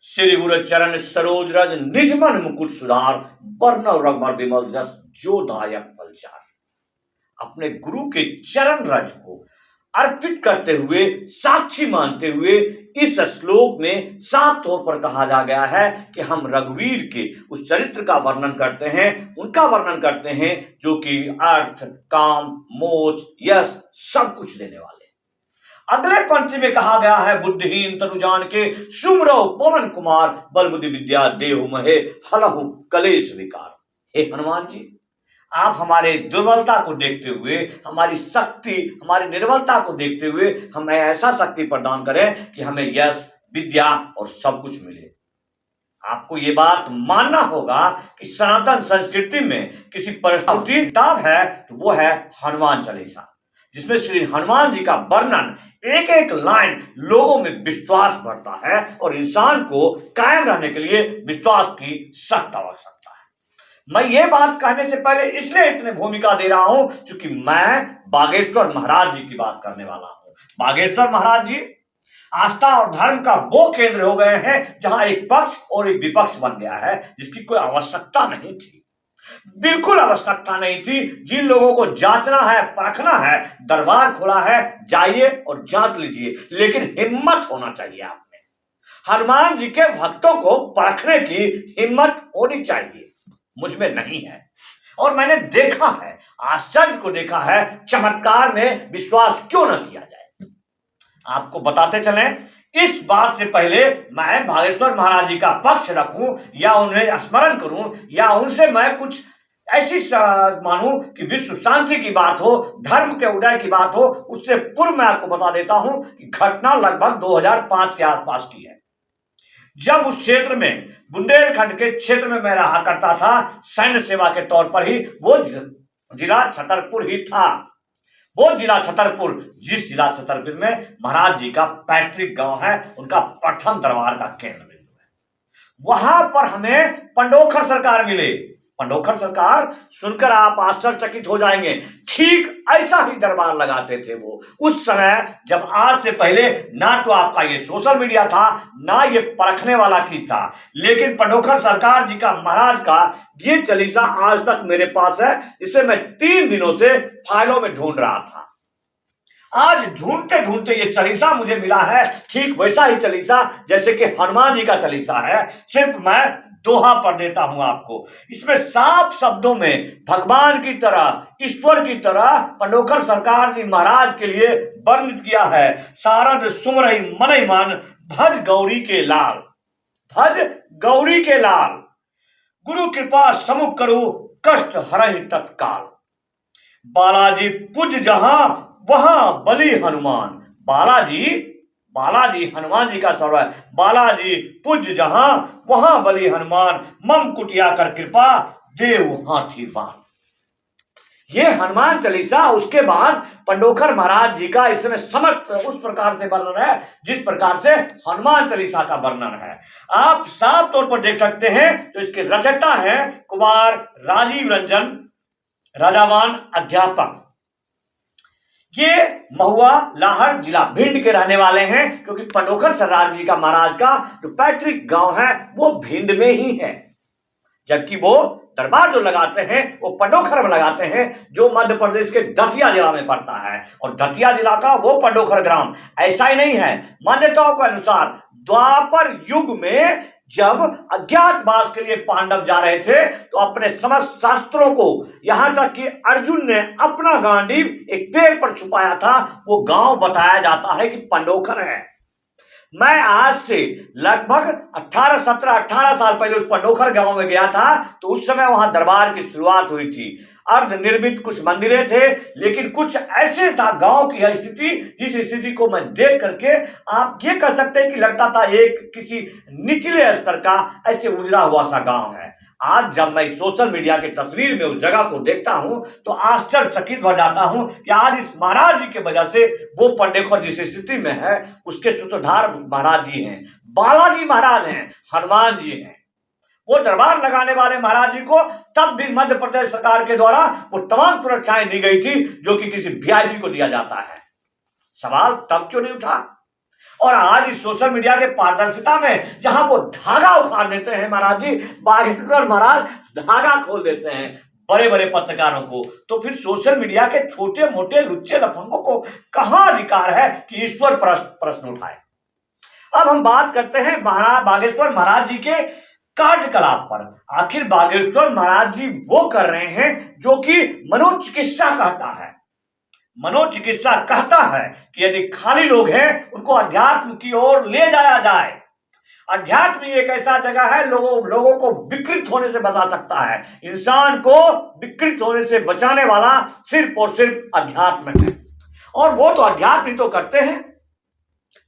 श्री गुरु चरण सरोज रज निजमन मुकुट सुधार बरनव रघुबर विमल जस जो दायक फलचार। अपने गुरु के चरण रज को अर्पित करते हुए, साक्षी मानते हुए इस श्लोक में साफ तौर पर कहा जा गया है कि हम रघुवीर के उस चरित्र का वर्णन करते हैं, उनका वर्णन करते हैं जो कि अर्थ, काम, मोक्ष, यश सब कुछ देने वाले। अगले पंक्ति में कहा गया है, बुद्धिहीन तनु जान के सुमरो पवन कुमार बल बुद्धि विद्या देहु महे हलहु कलेश विकार। हे हनुमान जी, आप हमारे दुर्बलता को देखते हुए, हमारी शक्ति, हमारी निर्बलता को देखते हुए हमें ऐसा शक्ति प्रदान करें कि हमें यश, विद्या और सब कुछ मिले। आपको ये बात मानना होगा कि सनातन संस्कृति में किसी परिस्थिति किताब है तो वो है हनुमान चालीसा, जिसमें श्री हनुमान जी का वर्णन एक एक लाइन लोगों में विश्वास बढ़ता है और इंसान को कायम रहने के लिए विश्वास की सख्त आवश्यकता है। मैं ये बात कहने से पहले इसलिए इतने भूमिका दे रहा हूं क्योंकि मैं बागेश्वर महाराज जी की बात करने वाला हूं। बागेश्वर महाराज जी आस्था और धर्म का वो केंद्र हो गए हैं जहां एक पक्ष और एक विपक्ष बन गया है, जिसकी कोई आवश्यकता नहीं थी, बिल्कुल आवश्यकता नहीं थी। जिन लोगों को जांचना है, परखना है, दरबार खुला है, जाइए और जांच लीजिए, लेकिन हिम्मत होना चाहिए आप में। हनुमान जी के भक्तों को परखने की हिम्मत होनी चाहिए, मुझ में नहीं है। और मैंने देखा है, आश्चर्य को देखा है, चमत्कार में विश्वास क्यों न किया जाए। आपको बताते चलें, इस बात से पहले मैं बागेश्वर महाराज जी का पक्ष रखूं या उन्हें स्मरण करूं या उनसे मैं कुछ ऐसी मानूं कि विश्व शांति की बात हो, धर्म के उदय की बात हो, उससे पूर्व मैं आपको बता देता हूं कि घटना लगभग 2005 के आसपास की है, जब उस क्षेत्र में, बुंदेलखंड के क्षेत्र में मैं रहा करता था सैन्य सेवा के तौर पर ही। वो जिला छतरपुर ही था, वो जिला छतरपुर, जिस जिला छतरपुर में महाराज जी का पैतृक गांव है, उनका प्रथम दरबार का केंद्र बिंदु है। वहां पर हमें पंडोखर सरकार मिले। पंडोखर सरकार सुनकर आप आश्चर्यचकित हो जाएंगे, ठीक ऐसा ही दरबार लगाते थे वो उस समय, जब आज से पहले ना तो आपका ये सोशल मीडिया था, ना ये परखने वाला की था। लेकिन पंडोखर सरकार जी का, महाराज का ये चालीसा आज तक मेरे पास है, जिसे मैं 3 दिनों से फाइलों में ढूंढ रहा था। आज ढूंढते ढूंढते ये चालीसा मुझे मिला है, ठीक वैसा ही चालीसा जैसे कि हनुमान जी का चालीसा है, सिर्फ मैं दोहा पढ़ देता हूं आपको। इसमें साफ शब्दों में भगवान की तरह, ईश्वर की तरह पंडोखर सरकार जी महाराज के लिए वर्णित किया है। सारद सुमरहि मनहि मन भज गौरी के लाल, भज गौरी के लाल, गुरु कृपा समुख करू कष्ट हरहि तत्काल। बालाजी पूज जहां वहां बलि हनुमान। बालाजी हनुमान जी का स्वरूप है। बालाजी पूज जहां वहां बलि हनुमान, मम कुटिया कर कृपा देव हाथी वान। ये हनुमान चालीसा, उसके बाद पंडोखर महाराज जी का इसमें समस्त उस प्रकार से वर्णन है जिस प्रकार से हनुमान चालीसा का वर्णन है। आप साफ तौर पर देख सकते हैं, जो इसके रचयिता है कुमार राजीव रंजन राजावान अध्यापक, ये महुआ लाहड़ जिला भिंड के रहने वाले हैं, क्योंकि पंडोखर सरदार जी का, महाराज का जो पैतृक गांव है वो भिंड में ही है, जबकि वो दरबार जो लगाते हैं वो पंडोखर में लगाते हैं, जो मध्य प्रदेश के दतिया जिला में पड़ता है। और दतिया जिला का वो पंडोखर ग्राम ऐसा ही नहीं है। मान्यताओं के अनुसार द्वापर युग में जब अज्ञातवास के लिए पांडव जा रहे थे तो अपने समस्त शास्त्रों को, यहां तक कि अर्जुन ने अपना गांडीव एक पेड़ पर छुपाया था, वो गांव बताया जाता है कि पंडोखर है। मैं आज से लगभग 18 साल पहले उस पंडोखर गांव में गया था, तो उस समय वहां दरबार की शुरुआत हुई थी। अर्ध निर्मित कुछ मंदिरें थे, लेकिन कुछ ऐसे था गांव की स्थिति, जिस स्थिति को मैं देख करके आप ये कह सकते हैं कि लगता था एक किसी निचले स्तर का ऐसे उजड़ा हुआ सा गांव है। आज जब मैं सोशल मीडिया की तस्वीर में उस जगह को देखता हूं तो आश्चर्यचकित हो जाता हूं कि आज इस महाराज जी की वजह से वो पंडोखर जिस स्थिति में है उसके सूत्रधार महाराज जी हैं, बालाजी महाराज हैं, हनुमान जी हैं। वो दरबार लगाने वाले महाराज जी को तब भी मध्य प्रदेश सरकार के द्वारा वो तमाम सुरक्षाएं दी गई थी जो कि किसी वीआईपी को दिया जाता है। सवाल तब क्यों नहीं उठा? और आज इस सोशल मीडिया के पारदर्शिता में जहां वो धागा उखाड़ देते हैं महाराज जी, बागेश्वर महाराज धागा खोल देते हैं बड़े बड़े पत्रकारों को, तो फिर सोशल मीडिया के छोटे मोटे लुच्चे लफंगों को कहां अधिकार है कि ईश्वर प्रश्न उठाए। अब हम बात करते हैं महाराज बागेश्वर महाराज जी के कार्यकलाप पर। आखिर बागेश्वर महाराज जी वो कर रहे हैं जो कि मनोचिकित्सा कहता है। मनोचिकित्सा कहता है कि यदि खाली लोग हैं उनको अध्यात्म की ओर ले जाया जाए। अध्यात्म एक ऐसा जगह है लोगों को विकृत होने से बचा सकता है। इंसान को विकृत होने से बचाने वाला सिर्फ और सिर्फ अध्यात्म है। और वो तो अध्यात्म ही तो करते हैं,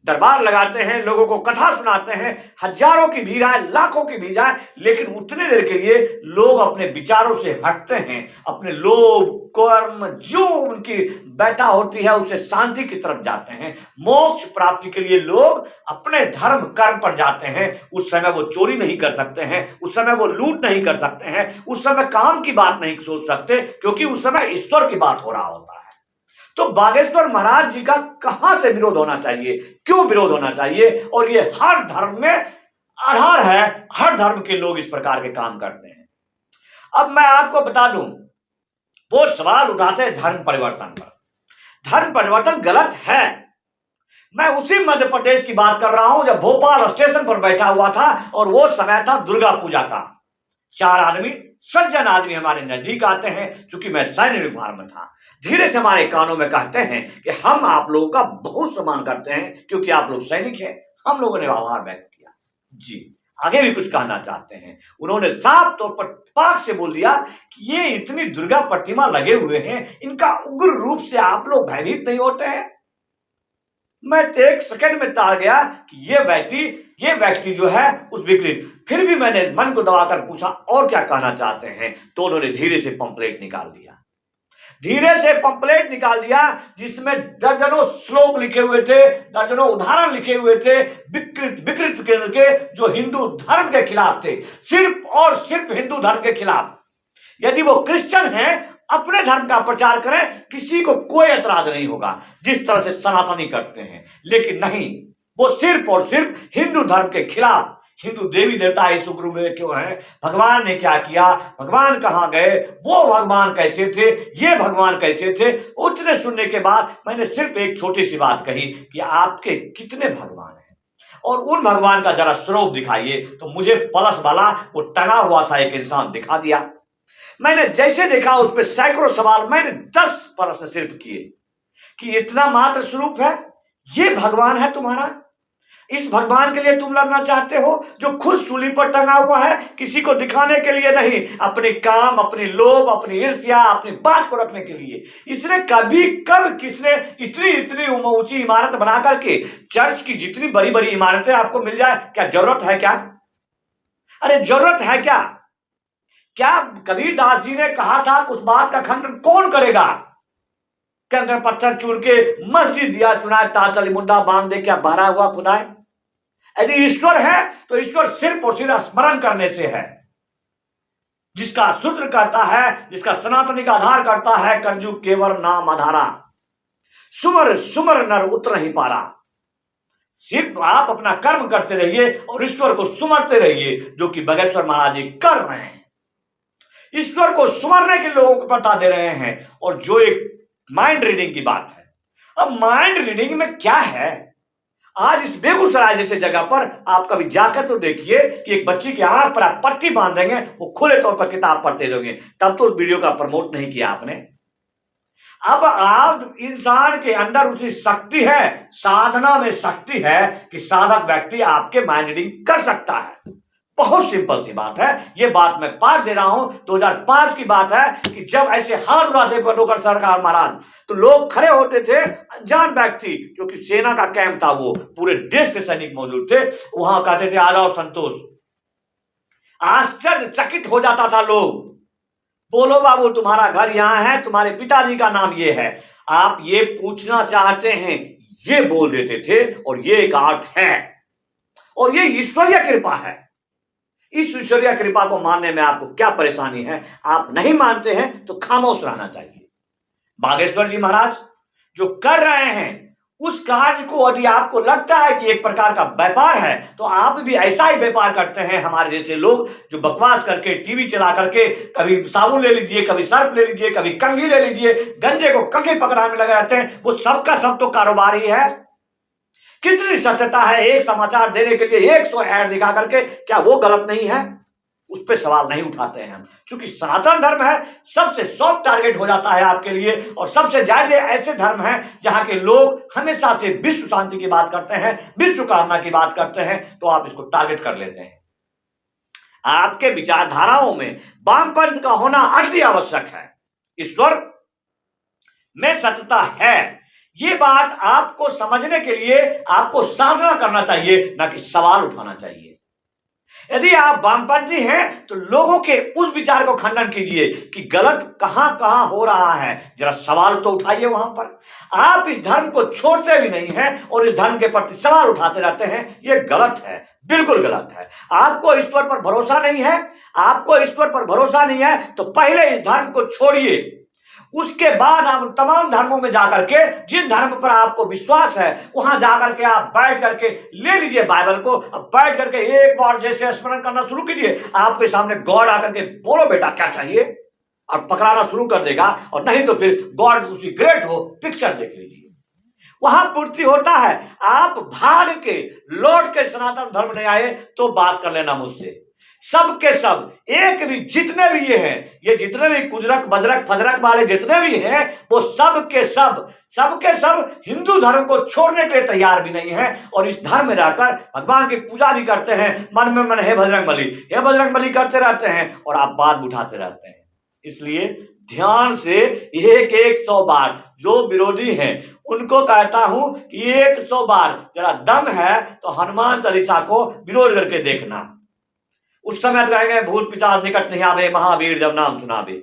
दरबार लगाते हैं, लोगों को कथा सुनाते हैं, हजारों की भीड़ आए, लाखों की भीड़ आए, लेकिन उतने देर के लिए लोग अपने विचारों से हटते हैं, अपने लोभ कर्म जो उनकी बैठा होती है उससे शांति की तरफ जाते हैं। मोक्ष प्राप्ति के लिए लोग अपने धर्म कर्म पर जाते हैं। उस समय वो चोरी नहीं कर सकते हैं, उस समय वो लूट नहीं कर सकते हैं, उस समय काम की बात नहीं सोच सकते, क्योंकि उस समय ईश्वर की बात हो रहा होता है। तो बागेश्वर महाराज जी का कहां से विरोध होना चाहिए, क्यों विरोध होना चाहिए? और ये हर धर्म में आधार है, हर धर्म के लोग इस प्रकार के काम करते हैं। अब मैं आपको बता दूं, वो सवाल उठाते हैं धर्म परिवर्तन पर। धर्म परिवर्तन गलत है। मैं उसी मध्य प्रदेश की बात कर रहा हूं जब भोपाल स्टेशन पर बैठा हुआ था और वो समय था दुर्गा पूजा का। 4 आदमी सज्जन आदमी हमारे नजदीक आते हैं, चूंकि मैं सैन्य यूनिफॉर्म में था, धीरे से हमारे कानों में कहते हैं कि हम आप लोगों का बहुत सम्मान करते हैं क्योंकि आप लोग सैनिक हैं। हम लोगों ने आभार व्यक्त किया। जी, आगे भी कुछ कहना चाहते हैं। उन्होंने साफ तौर पर पाक से बोल दिया कि ये इतनी दुर्गा प्रतिमा लगे हुए हैं, इनका उग्र रूप से आप लोग भयभीत नहीं होते हैं? मैं एक सेकंड में तार गया कि ये व्यक्ति जो है उस विकृत। फिर भी मैंने मन को दबाकर पूछा और क्या कहना चाहते हैं, तो उन्होंने धीरे से पंपलेट निकाल दिया। जिसमें दर्जनों श्लोक लिखे हुए थे, दर्जनों उदाहरण लिखे हुए थे विकृत के जो हिंदू धर्म के खिलाफ थे, सिर्फ और सिर्फ हिंदू धर्म के खिलाफ। यदि वो क्रिश्चियन हैं, अपने धर्म का प्रचार करें, किसी को कोई एतराज नहीं होगा, जिस तरह से सनातनी करते हैं। लेकिन नहीं, वो सिर्फ और सिर्फ हिंदू धर्म के खिलाफ। हिंदू देवी देवता इस उग्र में क्यों है, भगवान ने क्या किया, भगवान कहां गए, वो भगवान कैसे थे, ये भगवान कैसे थे। उतने सुनने के बाद मैंने सिर्फ एक छोटी सी बात कही कि आपके कितने भगवान हैं और उन भगवान का जरा स्वरूप दिखाइए। तो मुझे पलस वाला वो टंगा हुआ सा एक इंसान दिखा दिया। मैंने जैसे देखा उस पर सैकड़ों सवाल, मैंने 10 प्रश्न सिर्फ किए कि इतना मात्र स्वरूप है, ये भगवान है तुम्हारा, इस भगवान के लिए तुम लड़ना चाहते हो जो खुद सूली पर टंगा हुआ है, किसी को दिखाने के लिए नहीं, अपने काम, अपनी लोभ, अपनी ईर्ष्या, अपनी बात को रखने के लिए। इसने कब किसने इतनी ऊंची इमारत बना करके चर्च की जितनी बड़ी बड़ी इमारतें आपको मिल जाए, क्या जरूरत है क्या? अरे जरूरत है क्या? क्या कबीरदास जी ने कहा था उस बात का खंडन कौन करेगा? कंकड़ पत्थर चूर के मस्जिद दिया चुनाए, ताचली मुंडा बांध दे, क्या भरा हुआ खुदा है? यदि ईश्वर है तो ईश्वर सिर्फ और सिर्फ स्मरण करने से है। जिसका सूत्र करता है, जिसका सनातनी का आधार करता है, कलयुग केवल नाम आधारा, सुमर सुमर नर उतर ही पारा। सिर्फ आप अपना कर्म करते रहिए और ईश्वर को सुमरते रहिए, जो कि बागेश्वर महाराज जी कर रहे हैं। ईश्वर को सुमरने के लोगों को बता दे रहे हैं। और जो एक माइंड रीडिंग की बात है, अब माइंड रीडिंग में क्या है? आज इस बेगूसराय जैसे जगह पर आप कभी जाकर तो देखिए कि एक बच्ची की आंख पर आप पट्टी बांध देंगे, वो खुले तौर पर किताब पढ़ते दोगे। तब तो उस वीडियो का प्रमोट नहीं किया आपने। अब आप इंसान के अंदर उसी शक्ति है, साधना में शक्ति है कि साधक व्यक्ति आपके माइंड रीडिंग कर सकता है। बहुत सिंपल सी बात है। ये बात मैं पास दे रहा हूं, 2005 की बात है कि जब ऐसे हाथ उड़ाते पटोकर सरकार महाराज, तो लोग खड़े होते थे, अनजान व्यक्ति क्योंकि सेना का कैंप था, वो पूरे देश के सैनिक मौजूद थे, वहां कहते थे आ जाओ संतोष। आश्चर्यचकित हो जाता था लोग, बोलो बाबू तुम्हारा घर यहां है, तुम्हारे पिताजी का नाम ये है, आप ये पूछना चाहते हैं, ये बोल देते थे। और ये एक आर्ट है और ये ईश्वरीय कृपा है। इस ईश्वरीय कृपा को मानने में आपको क्या परेशानी है? आप नहीं मानते हैं तो खामोश रहना चाहिए। बागेश्वर जी महाराज जो कर रहे हैं उस कार्य को यदि आपको लगता है कि एक प्रकार का व्यापार है, तो आप भी ऐसा ही व्यापार करते हैं। हमारे जैसे लोग जो बकवास करके, टीवी चला करके, कभी साबुन ले लीजिए, कभी सर्फ ले लीजिए, कभी कंघी ले लीजिए, गंजे को कंघी पकड़ाने में लगे रहते हैं, वो सबका सब तो कारोबार ही है। कितनी सत्यता है एक समाचार देने के लिए 100 ऐड दिखा करके, क्या वो गलत नहीं है? उस पर सवाल नहीं उठाते हैं हम, क्योंकि सनातन धर्म है, सबसे सॉफ्ट टारगेट हो जाता है आपके लिए, और सबसे ज्यादा ऐसे धर्म हैं जहां के लोग हमेशा से विश्व शांति की बात करते हैं, विश्व कामना की बात करते हैं, तो आप इसको टारगेट कर लेते हैं। आपके विचारधाराओं में वामपंथ का होना अति आवश्यक है। ईश्वर में सत्यता है, ये बात आपको समझने के लिए आपको साधना करना चाहिए, ना कि सवाल उठाना चाहिए। यदि आप वामपंथी हैं तो लोगों के उस विचार को खंडन कीजिए कि गलत कहां कहां हो रहा है, जरा सवाल तो उठाइए वहां पर। आप इस धर्म को छोड़ते भी नहीं हैं और इस धर्म के प्रति सवाल उठाते रहते हैं, यह गलत है, बिल्कुल गलत है। आपको ईश्वर पर भरोसा नहीं है, आपको ईश्वर पर भरोसा नहीं है तो पहले इस धर्म को छोड़िए, उसके बाद आप तमाम धर्मों में जाकर के, जिन धर्म पर आपको विश्वास है वहां जाकर के आप बैठ करके ले लीजिए बाइबल को, अब बैठ करके एक बार जैसे स्मरण करना शुरू कीजिए, आपके सामने गॉड आकर के बोलो बेटा क्या चाहिए, और पकड़ाना शुरू कर देगा, और नहीं तो फिर गॉड उसी ग्रेट हो पिक्चर देख लीजिए, वहां पूर्ति होता है। आप भाग के लौट के सनातन धर्म नहीं आए तो बात कर लेना मुझसे। सब के सब एक भी, जितने भी ये हैं, ये जितने भी कुदरक बजरक फजरक वाले जितने भी हैं, वो सब के सब हिंदू धर्म को छोड़ने के लिए तैयार भी नहीं है, और इस धर्म में रहकर भगवान की पूजा भी करते हैं, मन में मन हे बजरंग बली करते रहते हैं, और आप बात उठाते रहते हैं। इसलिए ध्यान से एक 100 बार जो विरोधी हैं उनको कहता हूं कि 100 बार जरा दम है तो हनुमान चालीसा को विरोध करके देखना। उस समय कहेंगे भूत पिशाच निकट नहीं आवे, महावीर जब नाम सुनावे।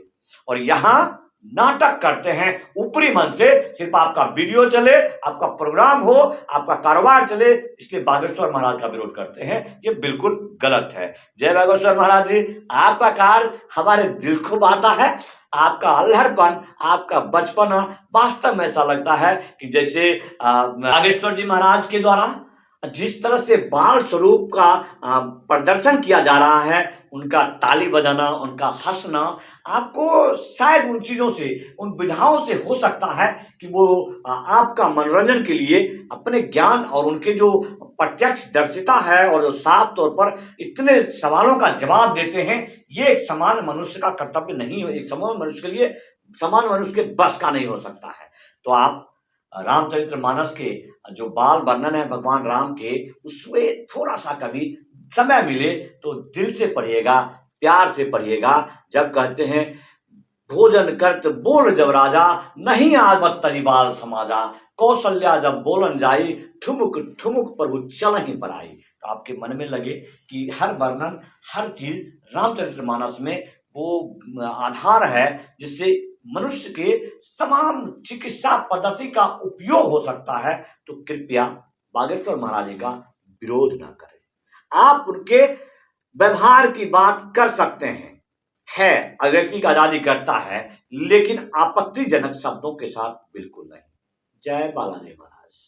और यहां नाटक करते हैं ऊपरी मन से, सिर्फ आपका वीडियो चले, आपका प्रोग्राम हो, आपका कारोबार चले, इसलिए बागेश्वर महाराज का विरोध करते हैं, ये बिल्कुल गलत है। जय बागेश्वर महाराज जी, आपका कार्य हमारे दिल को भाता है, आपका अल्हड़पन, आपका बचपना, वास्तव में ऐसा लगता है कि जैसे बागेश्वर जी महाराज के द्वारा जिस तरह से बाल स्वरूप का प्रदर्शन किया जा रहा है, उनका ताली बजाना, उनका हंसना, आपको शायद उन चीजों से, उन विधाओं से हो सकता है कि वो आपका मनोरंजन के लिए अपने ज्ञान और उनके जो प्रत्यक्ष दर्शिता है और जो साफ तौर पर इतने सवालों का जवाब देते हैं, ये एक समान मनुष्य का कर्तव्य नहीं हो, एक समान मनुष्य के लिए, समान मनुष्य के बस का नहीं हो सकता है। तो आप रामचरितमानस के जो बाल वर्णन है भगवान राम के, उसमें थोड़ा सा कभी समय मिले तो दिल से पढ़िएगा, प्यार से पढ़िएगा। जब कहते हैं भोजन करत बोल जब राजा, नहीं आवत तनि बाल समाजा, कौशल्या जब बोलन जाई, ठुमुक ठुमुक प्रभु चल ही पर आई। तो आपके मन में लगे कि हर वर्णन, हर चीज रामचरितमानस में वो आधार है जिससे मनुष्य के तमाम चिकित्सा पद्धति का उपयोग हो सकता है। तो कृपया बागेश्वर महाराज जी का विरोध ना करें। आप उनके व्यवहार की बात कर सकते हैं, अभिव्यक्ति का आजादी करता है, लेकिन आपत्तिजनक शब्दों के साथ बिल्कुल नहीं। जय बालाजी महाराज।